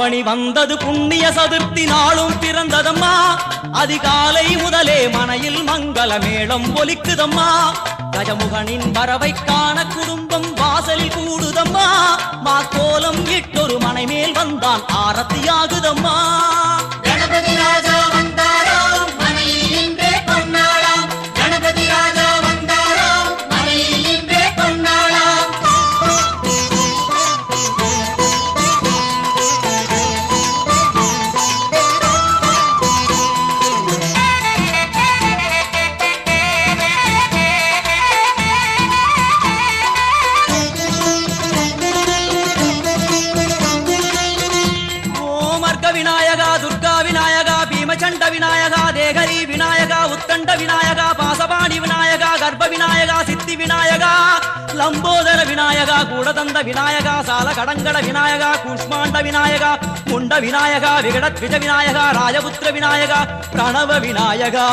ஆவணி வந்தது புண்ணிய சதுர்த்தி நாளும் பிறந்ததம்மா. அதிகாலை முதலே மனையில் மங்கள மேளம் ஒலிக்குதம்மா. கஜமுகனின் வரவை காண குடும்பம் வாசலில் கூடுதம்மா. மாக்கோலம் இட்டொரு மனை மேல் வந்தான் ஆரத்தியாகுதம்மா. கணபதி ராஜா வந்தாராம் மனையில் இன்றே பொன்னாளாம். கணபதி ராஜா வந்தாராம் மனையில் இன்றே பொன்னாளாம். விநாயகா துர்கா விநாயகா பீமச்சண்ட விநாயகா தேகரி விநாயகா உத்தண்ட விநாயகா பாசபாணி விநாயகா கர்ப்ப விநாயகா சித்தி விநாயகா லம்போதர விநாயகா கூடதந்த விநாயகா சால கடங்கட விநாயகா கூஷ்மாண்ட விநாயகா முண்ட விநாயகா விகடத்விஜ விநாயகா ராஜபுத்திர விநாயகா பிரணவ விநாயகா.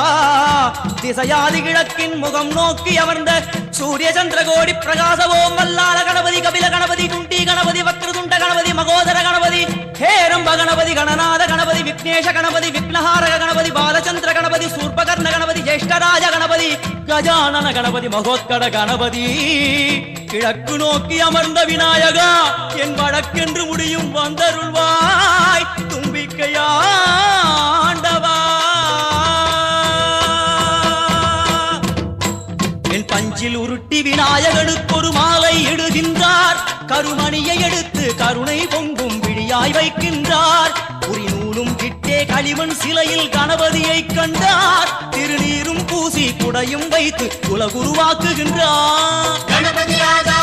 திசையாதி கிழக்கின் முகம் நோக்கி அமர்ந்த சூரிய சந்திரகோடி பிரகாச ஓம் வல்லால கணபதி கபில கணபதி குண்டி கணபதி வக்ரதுண்ட கணபதி மகோதர கணபதி ஹேரம்ப கணபதி கணநாத கணபதி விக்னேஷ கணபதி விக்னஹாரக கணபதி பாலச்சந்திர கணபதி சூர்பகர்ண கணபதி ஜேஷ்டராஜ கணபதி கஜானன கணபதி மகோத்கட கணபதி. கிழக்கு நோக்கி அமர்ந்த விநாயகா என் வழக்கென்று முடியும் வந்தருள்வாய் தும்பிக்கையாண்டவா. என் பஞ்சில் உருட்டி விநாயகனுக்கு ஒரு மாலை இடுகின்றார். கருமணியை எடுத்து கருணை பொங்கும் விழியாய் வைக்கின்றார். உரிநூலும் கிட்டே களிமண் சிலையில் கணபதியை கண்டார். திருநீரும் பூசி குடையும் வைத்து குலகுருவாக்குகின்றார். கணபதி ராஜா